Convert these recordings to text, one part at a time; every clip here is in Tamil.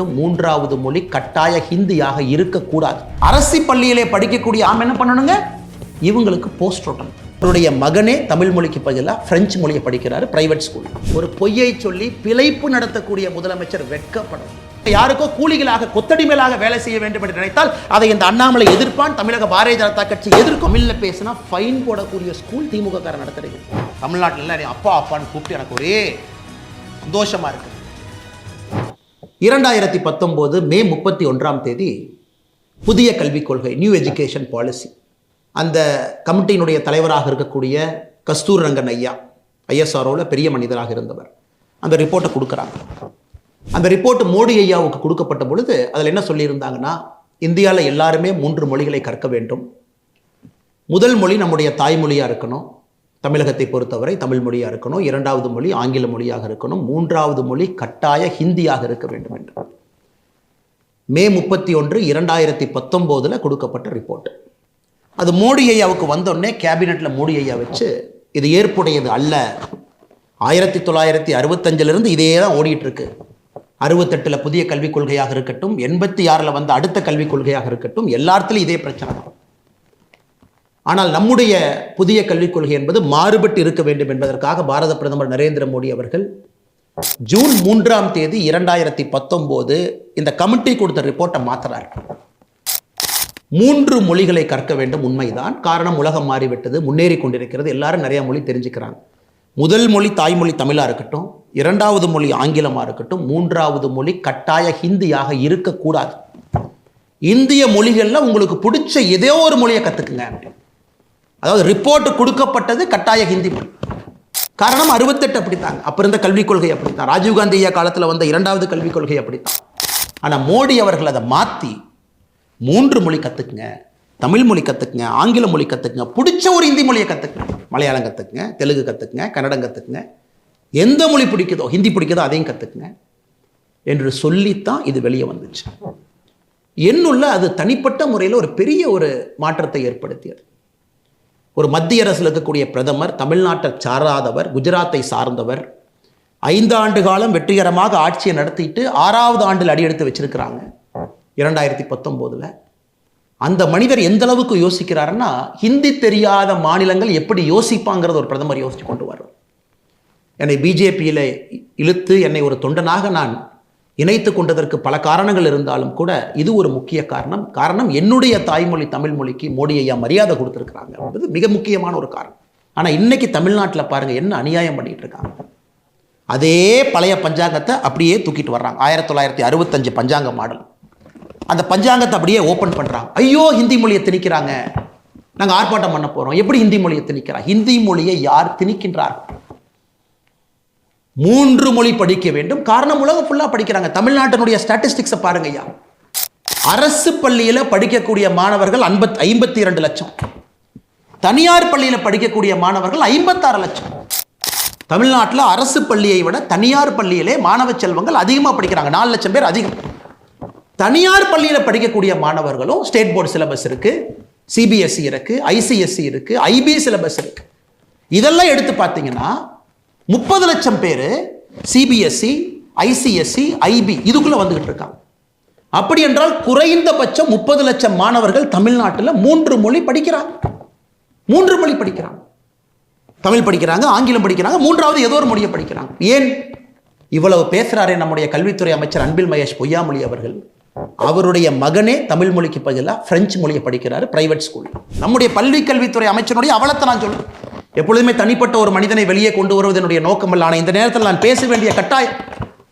மூன்றாவது மொழி கட்டாய ஹிந்தியாக இருக்கக்கூடாது. அரசு பள்ளியிலே படிக்கக்கூடிய ஆம் என்ன பண்ணணுங்க, இவங்களுக்கு போஸ்ட் ரோட்டம். அவருடைய மகனே தமிழ் மொழிக்கு பதிலாக பிரெஞ்சு மொழியை படிக்கிறாரு பிரைவேட் ஸ்கூல். ஒரு பொய்யை சொல்லி பிழைப்பு நடத்தக்கூடிய முதலமைச்சர் வெட்கப்படும். யாருக்கோ கூலிகளாக கொத்தடிமைகளாக வேலை செய்ய வேண்டும் என்று நினைத்தால் அதை இந்த அண்ணாமலை எதிர்ப்பான். தமிழக பாரதிய ஜனதா கட்சி எதிர்க்கும். தமிழ்ல பேசினா ஃபைன் போடக்கூடிய ஸ்கூல் திமுக காரன் நடத்துறீங்க. தமிழ்நாட்டில் அப்பா அப்பான்னு கூப்பிட்டு எனக்கு ஒரே சந்தோஷமா இருக்கு. 2019 மே 31 புதிய கல்விக் கொள்கை, நியூ எஜுகேஷன் பாலிசி, அந்த கமிட்டியினுடைய தலைவராக இருக்கக்கூடிய கஸ்தூர் ரங்கன் ஐயா, ஐஎஸ்ஆர்ஓவில் பெரிய மனிதராக இருந்தவர், அந்த ரிப்போர்ட்டை கொடுக்குறாங்க. அந்த ரிப்போர்ட் மோடி ஐயாவுக்கு கொடுக்கப்பட்ட பொழுது அதில் என்ன சொல்லியிருந்தாங்கன்னா, இந்தியாவில் எல்லாருமே 3 மொழிகளை கற்க வேண்டும். முதல் மொழி நம்முடைய தாய்மொழியாக இருக்கணும், தமிழகத்தை பொறுத்தவரை தமிழ் மொழியாக இருக்கணும். 2வது மொழி ஆங்கில மொழியாக இருக்கணும். 3வது மொழி கட்டாய ஹிந்தியாக இருக்க வேண்டும் என்று மே 31, 2019 கொடுக்கப்பட்ட ரிப்போர்ட். அது மோடி ஐயாவுக்கு வந்தோடனே கேபினெட்டில் மோடி ஐயா வச்சு இது ஏற்புடையது அல்ல. 1965 இதே தான் ஓடிட்டு இருக்கு. 68 புதிய கல்விக் கொள்கையாக இருக்கட்டும், 86 வந்த அடுத்த கல்விக் கொள்கையாக இருக்கட்டும், எல்லாத்துலையும் இதே பிரச்சனை தான். ஆனால் நம்முடைய புதிய கல்விக் கொள்கை என்பது மாறுபட்டு இருக்க வேண்டும் என்பதற்காக பாரத பிரதமர் நரேந்திர மோடி அவர்கள் ஜூன் 3 2019 இந்த கமிட்டி கொடுத்த ரிப்போர்ட்டை மாற்றுறார். 3 மொழிகளை கற்க வேண்டும். உண்மைதான். காரணம், உலகம் மாறிவிட்டது, முன்னேறி கொண்டிருக்கிறது, எல்லாரும் நிறைய மொழி தெரிஞ்சுக்கிறாங்க. முதல் மொழி தாய்மொழி தமிழாக இருக்கட்டும், 2வது மொழி ஆங்கிலமாக இருக்கட்டும், 3வது மொழி கட்டாய ஹிந்தியாக இருக்கக்கூடாது. இந்திய மொழிகளில் உங்களுக்கு பிடிச்ச ஏதோ ஒரு மொழியை கற்றுக்குங்க. அதாவது ரிப்போர்ட் கொடுக்கப்பட்டது கட்டாய ஹிந்தி மொழி. காரணம் 68 அப்படித்தாங்க. அப்போ இருந்த கல்விக் கொள்கை அப்படித்தான். ராஜீவ்காந்தி ஐயா காலத்தில் வந்த 2வது கல்விக் கொள்கை அப்படித்தான். ஆனால் மோடி அவர்கள் அதை மாற்றி 3 மொழி கற்றுக்குங்க, தமிழ் மொழி கற்றுக்குங்க, ஆங்கில மொழி கற்றுக்குங்க, பிடிச்ச ஒரு ஹிந்தி மொழியை கற்றுக்குங்க, மலையாளம் கற்றுக்குங்க, தெலுங்கு கற்றுக்குங்க, கன்னடம் கற்றுக்குங்க, எந்த மொழி பிடிக்குதோ, ஹிந்தி பிடிக்குதோ அதையும் கற்றுக்குங்க என்று சொல்லித்தான் இது வெளியே வந்துச்சு. என்னுள்ள அது தனிப்பட்ட முறையில் ஒரு பெரிய ஒரு மாற்றத்தை ஏற்படுத்தியது. ஒரு மத்திய அரசில் இருக்கக்கூடிய பிரதமர், தமிழ்நாட்டை சாராதவர், குஜராத்தை சார்ந்தவர், 5 ஆண்டு காலம் வெற்றிகரமாக ஆட்சியை நடத்திட்டு 6வது ஆண்டில் அடியெடுத்து வச்சிருக்கிறாங்க 2019. அந்த மனிதர் எந்த அளவுக்கு யோசிக்கிறாருன்னா, ஹிந்தி தெரியாத மாநிலங்கள் எப்படி யோசிப்பாங்கிறது ஒரு பிரதமர் யோசிச்சு கொண்டு வர்றார். என்னை பிஜேபியில் இழுத்து என்னை ஒரு தொண்டனாக நான் இணைத்து கொண்டதற்கு பல காரணங்கள் இருந்தாலும் கூட இது ஒரு முக்கிய காரணம் என்னுடைய தாய்மொழி தமிழ் மொழிக்கு மோடி ஐயா மரியாதை கொடுத்துருக்குறாங்க என்பது மிக முக்கியமான ஒரு காரணம். ஆனால் இன்னைக்கு தமிழ்நாட்டில் பாருங்க என்ன அநியாயம் பண்ணிட்டு இருக்காங்க. அதே பழைய பஞ்சாங்கத்தை அப்படியே தூக்கிட்டு வர்றாங்க. 1965 பஞ்சாங்க மாடல். அந்த பஞ்சாங்கத்தை அப்படியே ஓப்பன் பண்ணுறாங்க. ஐயோ ஹிந்தி மொழியை திணிக்கிறாங்க, நாங்கள் ஆர்ப்பாட்டம் பண்ண போகிறோம். எப்படி ஹிந்தி மொழியை திணிக்கிறாங்க? ஹிந்தி மொழியை யார் திணிக்கின்றார்கள்? 3 மொழி படிக்க வேண்டும். காரணம், உலகம் ஃபுல்லாக படிக்கிறாங்க. தமிழ்நாட்டினுடைய ஸ்டாட்டிஸ்டிக்ஸை பாருங்க ஐயா. அரசு பள்ளியில் படிக்கக்கூடிய மாணவர்கள் 52 லட்சம், தனியார் பள்ளியில் படிக்கக்கூடிய மாணவர்கள் 56 லட்சம். தமிழ்நாட்டில் அரசு பள்ளியை விட தனியார் பள்ளியிலே மாணவ செல்வங்கள் அதிகமாக படிக்கிறாங்க. 4 லட்சம் பேர் அதிகம். தனியார் பள்ளியில் படிக்கக்கூடிய மாணவர்களும் ஸ்டேட் போர்டு சிலபஸ் இருக்கு, சிபிஎஸ்இ இருக்கு, ஐசிஎஸ்இ இருக்கு, ஐபி சிலபஸ் இருக்கு. இதெல்லாம் எடுத்து பார்த்தீங்கன்னா 30 லட்சம் பேர் சிபிஎஸ்இ, ஐசிஎஸ்இ, ஐபி இதுக்குள்ள வந்துகிட்டு இருக்காங்க. அப்படி என்றால் குறைந்தபட்சம் 30 லட்சம் மாணவர்கள் தமிழ்நாட்டில் 3 மொழி படிக்கிறாங்க. 3 மொழி படிக்கிறாங்க. தமிழ் படிக்கிறாங்க, ஆங்கிலம் படிக்கிறாங்க, 3வது ஏதோ ஒரு மொழியை படிக்கிறாங்க. ஏன் இவ்வளவு பேசுறாரே நம்முடைய கல்வித்துறை அமைச்சர் அன்பில் மகேஷ் பொய்யாமொழி அவர்கள், அவருடைய மகனே தமிழ் மொழிக்கு பதிலாக பிரெஞ்சு மொழியை படிக்கிறாரு பிரைவேட் ஸ்கூல். நம்முடைய பள்ளி கல்வித்துறை அமைச்சருடைய அவலத்தை நான் சொல்றேன். எப்பொழுதுமே தனிப்பட்ட ஒரு மனிதனை வெளியே கொண்டு வருவது என்னுடைய நோக்கம் அல்ல. ஆனால் இந்த நேரத்தில் நான் பேச வேண்டிய கட்டாயம்.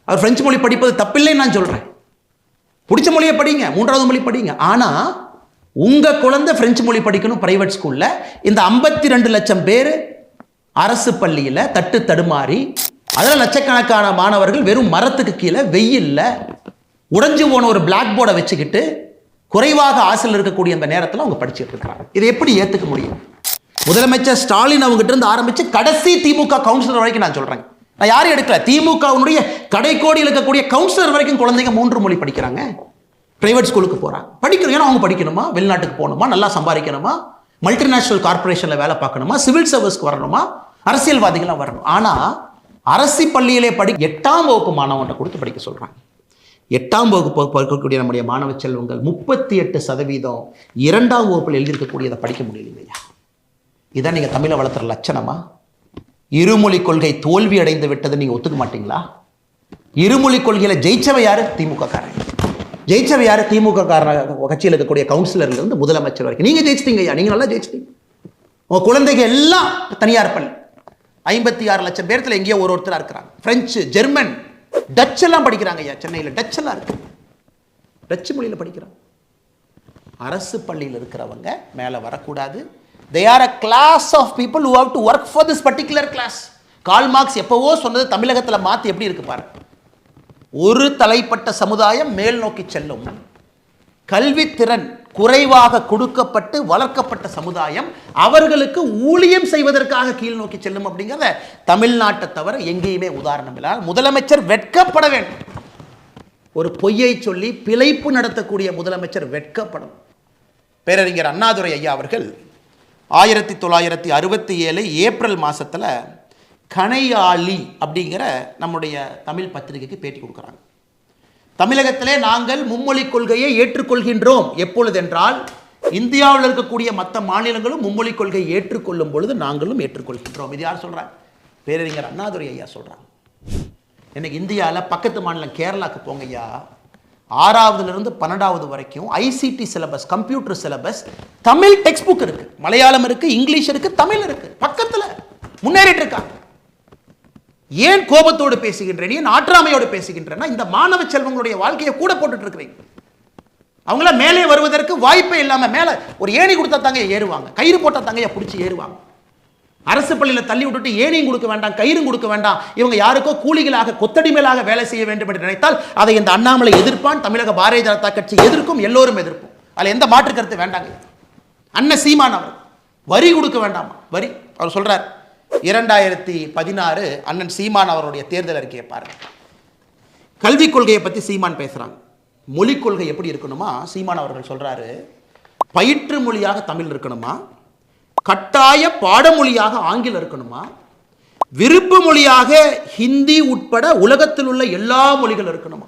அவர் பிரெஞ்சு மொழி படிப்பது தப்பில்லைன்னு நான் சொல்றேன். பிடிச்ச மொழியை படிங்க, 3வது மொழி படிங்க. ஆனால் உங்க குழந்தை பிரெஞ்சு மொழி படிக்கணும் பிரைவேட் ஸ்கூல்ல. இந்த 52 லட்சம் பேர் அரசு பள்ளியில் தட்டு தடுமாறி, அதில் லட்சக்கணக்கான மாணவர்கள் வெறும் மரத்துக்கு கீழே வெயில்ல உடைஞ்சு போன ஒரு பிளாக் போர்டை வச்சுக்கிட்டு குறைவாக ஆசையில் இருக்கக்கூடிய அந்த நேரத்தில் அவங்க படிச்சுட்டு இருக்கிறாங்க. இதை எப்படி ஏற்றுக்க முடியும்? முதலமைச்சர் ஸ்டாலின் அவங்ககிட்ட இருந்து ஆரம்பிச்சு கடைசி திமுக கவுன்சிலர் வரைக்கும் நான் சொல்றேன். நான் யாரும் எடுக்கல. திமுகவுடைய கடைக்கோடியில் இருக்கக்கூடிய கவுன்சிலர் வரைக்கும் குழந்தைங்க 3 மொழி படிக்கிறாங்க, பிரைவேட் ஸ்கூலுக்கு போறாங்க. படிக்கணும். ஏன்னா அவங்க படிக்கணுமா, வெளிநாட்டுக்கு போகணுமா, நல்லா சம்பாதிக்கணுமா, மல்டிநேஷனல் கார்பரேஷன்ல வேலை பார்க்கணுமா, சிவில் சர்வீஸ்க்கு வரணுமா, அரசியல்வாதிகளாக வரணும். ஆனால் அரசு பள்ளியிலே 8ஆம் வகுப்பு மாணவன்கிட்ட கொடுத்து படிக்க சொல்றாங்க. 8ஆம் வகுப்பு படிக்கக்கூடிய நம்முடைய மாணவ செல்வங்கள் 38% 2ஆம் வகுப்பில் எழுதியிருக்கக்கூடியதை படிக்க முடியலைங்கய்யா. இதான் நீங்கள் தமிழை வளர்த்துற லட்சணமா? இருமொழி கொள்கை தோல்வி அடைந்து விட்டதை நீங்கள் ஒத்துக்க மாட்டீங்களா? இருமொழி கொள்கையில் ஜெயிச்சவை யாரு? திமுக காரன். ஜெயிச்சவை யாரு? திமுக கட்சியில் இருக்கக்கூடிய கவுன்சிலர்ல இருந்து முதலமைச்சர் வரைக்கும் நீங்கள் ஜெயிச்சிட்டீங்க ஐயா. நீங்கள் நல்லா ஜெயிச்சிட்டீங்க. உங்கள் குழந்தைங்க எல்லாம் தனியார் பள்ளி. 56 லட்சம் பேர்த்துல எங்கேயோ ஒருத்தராக இருக்கிறாங்க. பிரெஞ்சு, ஜெர்மன், டச் எல்லாம் படிக்கிறாங்க ஐயா. சென்னையில் டச் எல்லாம் இருக்கு. டச்சு மொழியில் படிக்கிறாங்க. அரசு பள்ளியில் இருக்கிறவங்க மேலே வரக்கூடாது. They are a class of people who have to work for this particular class. Karl Marx எப்பவோ சொன்னது தமிழகத்தில் மாற்றி எப்படி இருக்கு பாரு. ஒரு தலைப்பட்ட சமுதாயம் மேல் நோக்கி செல்லும், கல்வித்திறன் குறைவாக கொடுக்கப்பட்டு வளர்க்கப்பட்ட சமுதாயம் அவர்களுக்கு ஊழியம் செய்வதற்காக கீழ் நோக்கி செல்லும் அப்படிங்கிறத தமிழ்நாட்டை தவிர எங்கேயுமே உதாரணம் இல்லை. முதலமைச்சர் வெட்கப்பட வேண்டும். ஒரு பொய்யை சொல்லி பிழைப்பு நடத்தக்கூடிய முதலமைச்சர் வெட்கப்படும். பேரறிஞர் அண்ணாதுரை ஐயா அவர்கள் 1967 ஏப்ரல் மாதத்தில் கணையாளி அப்படிங்கிற நம்முடைய தமிழ் பத்திரிகைக்கு பேட்டி கொடுக்குறாங்க. தமிழகத்திலே நாங்கள் மும்மொழி கொள்கையை ஏற்றுக்கொள்கின்றோம். எப்பொழுதென்றால் இந்தியாவில் இருக்கக்கூடிய மற்ற மாநிலங்களும் மும்மொழி கொள்கையை ஏற்றுக்கொள்ளும் பொழுது நாங்களும் ஏற்றுக்கொள்கின்றோம். இது யார் சொல்கிறாங்க? பேரறிஞர் அண்ணாதுரை ஐயா சொல்கிறாங்க. இன்னைக்கு இந்தியாவில் பக்கத்து மாநிலம் கேரளாவுக்கு போங்க ஐயா, 6ஆவதுலேருந்து 12ஆவது வரைக்கும் ICT syllabus, computer syllabus, Tamil text book இருக்கு, மலையாளம் இருக்கு, இங்கிலீஷ் இருக்கு, தமிழ் இருக்கு. பக்கத்தில் முன்னேறிட்டு இருக்காங்க. ஏன் கோபத்தோடு பேசுகின்றேன், ஏன் ஆற்றாமையோடு பேசுகின்றேன்னா இந்த மாணவ செல்வங்களுடைய வாழ்க்கையை கூட போட்டுட்டு இருக்கிறீங்க. அவங்கள மேலே வருவதற்கு வாய்ப்பே இல்லாம மேலே ஒரு ஏணி கொடுத்தா தாங்க ஏறுவாங்க, கயிறு போட்டா தாங்க பிடிச்சி ஏறுவாங்க. அரசு பள்ளியில் தள்ளி விட்டுட்டு ஏணியும் கொடுக்க வேண்டாம், கயிறும் கொடுக்க வேண்டாம், இவங்க யாருக்கோ கூலிகளாக கொத்தடிமைகளாக வேலை செய்ய வேண்டும் என்று நினைத்தால் அதை இந்த அண்ணாமலை எதிர்ப்பான், தமிழக பாரதிய ஜனதா கட்சி எதிர்க்கும், எல்லோரும் எதிர்ப்போம். அதில் எந்த மாற்று கருத்து வேண்டாங்க. அண்ணன் சீமான் அவர் வரி கொடுக்க வேண்டாமா? வரி அவர் சொல்றார். 2016 அண்ணன் சீமான் அவருடைய தேர்தல் அறிக்கையை பாருங்க. கல்விக் கொள்கையை பற்றி சீமான் பேசுறாங்க. மொழிக் கொள்கை எப்படி இருக்கணுமா? சீமான் அவர்கள் சொல்றாரு, பயிற்று மொழியாக தமிழ் இருக்கணுமா, கட்டாய பாடமொழியாக ஆங்கிலம் இருக்கணுமா, விருப்ப மொழியாக ஹிந்தி உட்பட உலகத்தில் உள்ள எல்லா மொழிகள் இருக்கணுமா.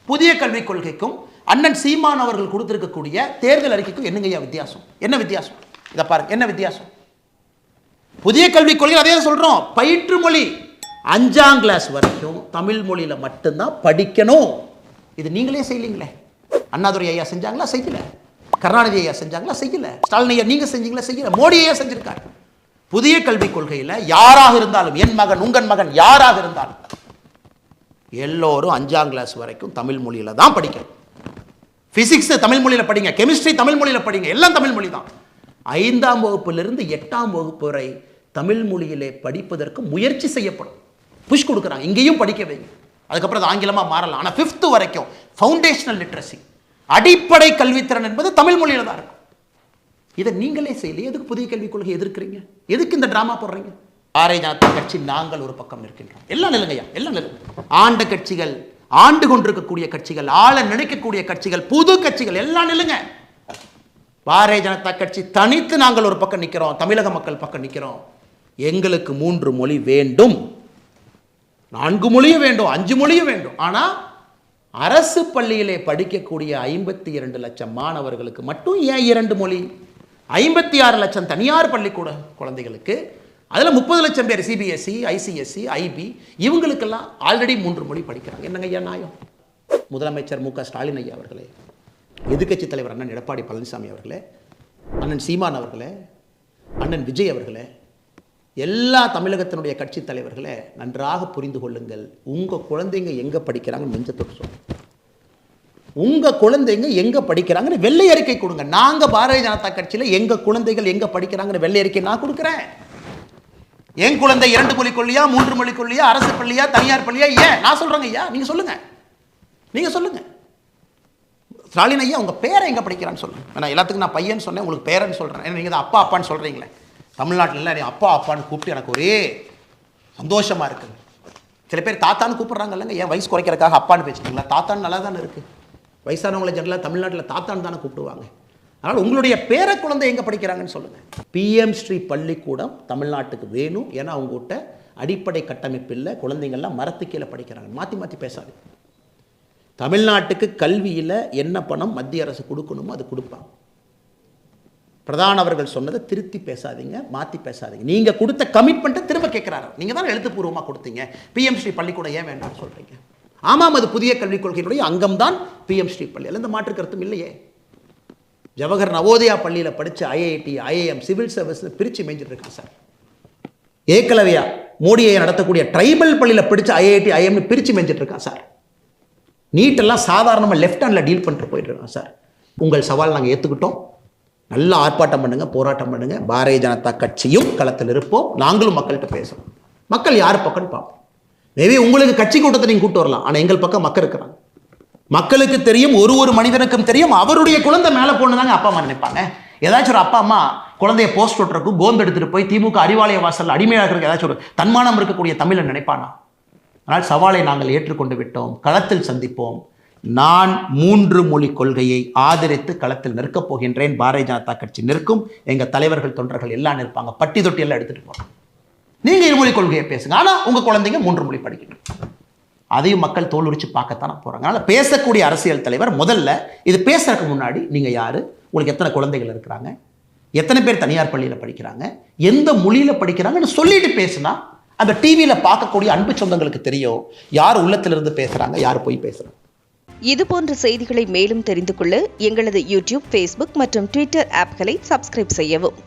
புதிய கல்விக் கொள்கைக்கும் அண்ணன் சீமான் அவர்கள் கொடுத்திருக்கக்கூடிய தேர்தல் அறிக்கைக்கும் என்னங்கய்யா வித்தியாசம்? என்ன வித்தியாசம்? இதை பாருங்க, என்ன வித்தியாசம்? புதிய கல்விக் கொள்கை அதே சொல்றோம், பயிற்று மொழி 5ஆம் கிளாஸ் வரைக்கும் தமிழ் மொழியில மட்டும்தான் படிக்கணும். இது நீங்களே செய்யலீங்களே. அண்ணாதுரை ஐயா செஞ்சாங்களா? செய்யல. கருணாநிதி ஐயா செஞ்சாங்களா? செய்யல. ஸ்டாலின் ஐயா நீங்க செஞ்சீங்களா? செய்யல. மோடி ஐயா செஞ்சிருக்காரு. புதிய கல்விக் கொள்கையில் யாராக இருந்தாலும், என் மகன் உங்கள் மகன் யாராக இருந்தாலும் எல்லோரும் 5ஆம் கிளாஸ் வரைக்கும் தமிழ் மொழியில தான் படிக்கணும். பிசிக்ஸ் தமிழ் மொழியில படிங்க, கெமிஸ்ட்ரி தமிழ் மொழியில படிங்க, எல்லாம் தமிழ் மொழி தான். 5ஆம் வகுப்பிலிருந்து 8ஆம் வகுப்பு வரை தமிழ் மொழியிலே படிப்பதற்கு முயற்சி செய்யப்படும். புஷ் கொடுக்குறாங்க, இங்கேயும் படிக்க வைங்க. அதுக்கப்புறம் அது ஆங்கிலமாக மாறலாம். ஆனால் 5th வரைக்கும் ஃபவுண்டேஷனல் லிட்ரஸி, அடிப்படை கல்வித்திறன் என்பது தமிழ் மொழியில தான் இருக்கும். இதை நீங்களே செய்யலையே, எதுக்கு புதிய கல்விக் கொள்கை எதிர்க்கிறீங்க? எதுக்கு இந்த டிராமா போடுறீங்க? பாரதிய ஜனதா கட்சி நாங்கள் ஒரு பக்கம் இருக்கின்றோம். எல்லாம் நிலுங்கய்யா, எல்லாம் நிலுங்க. ஆண்ட கட்சிகள், ஆண்டு கொண்டிருக்கக்கூடிய கட்சிகள், ஆள நினைக்கக்கூடிய கட்சிகள், புது கட்சிகள் எல்லாம் நிலுங்க. பாரதிய ஜனதா கட்சி தனித்து நாங்கள் ஒரு பக்கம் நிற்கிறோம், தமிழக மக்கள் பக்கம் நிற்கிறோம். எங்களுக்கு 3 மொழி வேண்டும், 4 மொழியும் வேண்டும், 5 மொழியும் வேண்டும். ஆனால் அரசு பள்ளியிலே படிக்கக்கூடிய 52 லட்சம் மாணவர்களுக்கு மட்டும் ஏன் 2 மொழி? 56 லட்சம் தனியார் பள்ளிக்கூட குழந்தைகளுக்கு, அதில் 30 லட்சம் பேர் சிபிஎஸ்சி, ஐசிஎஸ்சி, ஐபி, இவங்களுக்கெல்லாம் ஆல்ரெடி 3 மொழி படிக்கிறாங்க. என்னங்க ஐயா நியாயம்? முதலமைச்சர் மு க ஸ்டாலின் ஐயா அவர்களே, எதிர்க்கட்சி தலைவர் அண்ணன் எடப்பாடி பழனிசாமி அவர்களே, அண்ணன் சீமான் அவர்களே, அண்ணன் விஜய் அவர்களே, எல்லா தமிழகத்தினுடைய கட்சி தலைவர்களே நன்றாக புரிந்து கொள்ளுங்கள். உங்கள் குழந்தைங்க எங்கே படிக்கிறாங்கன்னு நெஞ்சத்தொட்டு சொல்லுங்கள். உங்கள் குழந்தைங்க எங்கே படிக்கிறாங்கன்னு வெள்ளை அறிக்கை கொடுங்க. நாங்கள் பாரதிய ஜனதா கட்சியில் எங்கள் குழந்தைகள் எங்கே படிக்கிறாங்கன்னு வெள்ளை அறிக்கை நான் கொடுக்குறேன். என் குழந்தை 2 மொழி கொள்ளியா, 3 மொழி கொள்ளியா, அரசு பள்ளியா, தனியார் பள்ளியா, ஏன் நான் சொல்கிறேங்க ஐயா, நீங்கள் சொல்லுங்கள், நீங்கள் சொல்லுங்கள். ஸ்டாலின் ஐயா உங்கள் பேரை எங்கே படிக்கிறான்னு சொல்லுங்கள். நான் எல்லாத்துக்கும் நான் பையன் சொன்னேன், உங்களுக்கு பேரன்னு சொல்கிறேன். ஏன்னா நீங்கள் தான் அப்பா அப்பான்னு சொல்கிறீங்களே. தமிழ்நாட்டில் நீ அப்பா அப்பான்னு கூப்பிட்டு எனக்கு ஒரே சந்தோஷமாக இருக்குது. சில பேர் தாத்தான்னு கூப்பிட்றாங்க இல்லைங்க, என் வயசு குறைக்கிறதுக்காக அப்பான்னு பேசிட்டீங்களா? தாத்தான்னு நல்லா தானே இருக்குது. வயசானவங்களை ஜெனரலாக தமிழ்நாட்டில் தாத்தான்னு தானே கூப்பிடுவாங்க. அதனால் உங்களுடைய பேர குழந்தை எங்கே படிக்கிறாங்கன்னு சொல்லுங்கள். பிஎம் ஸ்ரீ பள்ளிக்கூடம் தமிழ்நாட்டுக்கு வேணும். ஏன்னா அவங்ககிட்ட அடிப்படை கட்டமைப்பு இல்லை, குழந்தைங்கள்லாம் மரத்து கீழே படிக்கிறாங்க. மாற்றி மாற்றி பேசாது. தமிழ்நாட்டுக்கு கல்வியில் என்ன பணம் மத்திய அரசு கொடுக்கணுமோ அது கொடுப்பாங்க. பிரதான் அவர்கள் சொன்னதை திருத்தி பேசாதீங்க, மாற்றி பேசாதீங்க. நீங்கள் கொடுத்த கமிட்மெண்ட்டை திரும்ப கேட்குறாரு. நீங்கள் தான் எழுத்துப்பூர்வமாக கொடுத்தீங்க. பிஎம் ஸ்ரீ பள்ளிக்கூடம் ஏன் வேண்டாம்னு சொல்கிறீங்க? ஆமாம், அது புதிய கல்விக் கொள்கையினுடைய அங்கம் தான் பிஎம் ஸ்ரீ பள்ளி. அதில் எந்த மாற்று கருத்தும் இல்லையே. ஜவஹர் நவோதயா பள்ளியில் படித்த ஐஐடி, ஐஐஎம், சிவில் சர்வீஸ் பிரித்து மேய்ஞ்சிட்டு இருக்கான் சார். ஏகலவ்யா மோடியை நடத்தக்கூடிய ட்ரைபல் பள்ளியில் படித்த ஐஐடி, ஐஎம்னு பிரித்து மேய்ஞ்சிட்டு இருக்கான் சார். நீட்டெல்லாம் சாதாரணமாக லெஃப்ட் ஹேண்டில் டீல் பண்ணிட்டு போயிட்டு இருக்கோம் சார். உங்கள் சவால் நாங்கள் ஏற்றுக்கிட்டோம். நல்ல ஆர்ப்பாட்டம் பண்ணுங்கள், போராட்டம் பண்ணுங்கள். பாரதிய ஜனதா கட்சியும் களத்தில் இருப்போம். நாங்களும் மக்கள்கிட்ட பேசுகிறோம். மக்கள் யார் பக்கம்னு பார்ப்போம். மேபி உங்களுக்கு கட்சி கூட்டத்தை நீங்கள் கூட்டு வரலாம், ஆனால் எங்கள் பக்கம் மக்கள் இருக்கிறாங்க. மக்களுக்கு தெரியும், ஒரு மனிதனுக்கும் தெரியும், அவருடைய குழந்தை மேலே போனதாங்க அப்பா அம்மா நினைப்பாங்க. ஏதாச்சும் ஒரு அப்பா அம்மா குழந்தைய போஸ்ட் ஓட்டுறக்கும் கோந்து எடுத்துகிட்டு போய் திமுக அறிவாலய வாசல் அடிமையாக இருக்கிற ஏதாச்சும் ஒரு தன்மானம் இருக்கக்கூடிய தமிழை நினைப்பானா? ஆனால் சவாலை நாங்கள் ஏற்றுக்கொண்டு விட்டோம். களத்தில் சந்திப்போம். நான் 3 மொழி கொள்கையை ஆதரித்து களத்தில் நிற்கப் போகின்றேன். பாரதிய ஜனதா கட்சி நிற்கும். எங்கள் தலைவர்கள், தொண்டர்கள் எல்லாம் நிற்பாங்க. பட்டி தொட்டி எல்லாம் எடுத்துகிட்டு போகிறோம். நீங்கள் 2 மொழி கொள்கையை பேசுங்க, ஆனால் உங்கள் குழந்தைங்க 3 மொழி படிக்கணும். அதையும் மக்கள் தோல் உரிச்சு பார்க்கத்தானே போகிறாங்க. அதனால் பேசக்கூடிய அரசியல் தலைவர் முதல்ல இது பேசுறதுக்கு முன்னாடி நீங்கள் யார், உங்களுக்கு எத்தனை குழந்தைகள் இருக்கிறாங்க, எத்தனை பேர் தனியார் பள்ளியில் படிக்கிறாங்க, எந்த மொழியில் படிக்கிறாங்கன்னு சொல்லிட்டு பேசுனா அந்த டிவியில் பார்க்கக்கூடிய அன்பு சொந்தங்களுக்கு தெரியும் யார் உள்ளத்திலிருந்து பேசுகிறாங்க, யார் போய் பேசுகிறாங்க. இதுபோன்ற செய்திகளை மேலும் தெரிந்து கொள்ள எங்களது யூடியூப், ஃபேஸ்புக் மற்றும் ட்விட்டர் ஆப்களை சப்ஸ்கிரைப் செய்யவும்.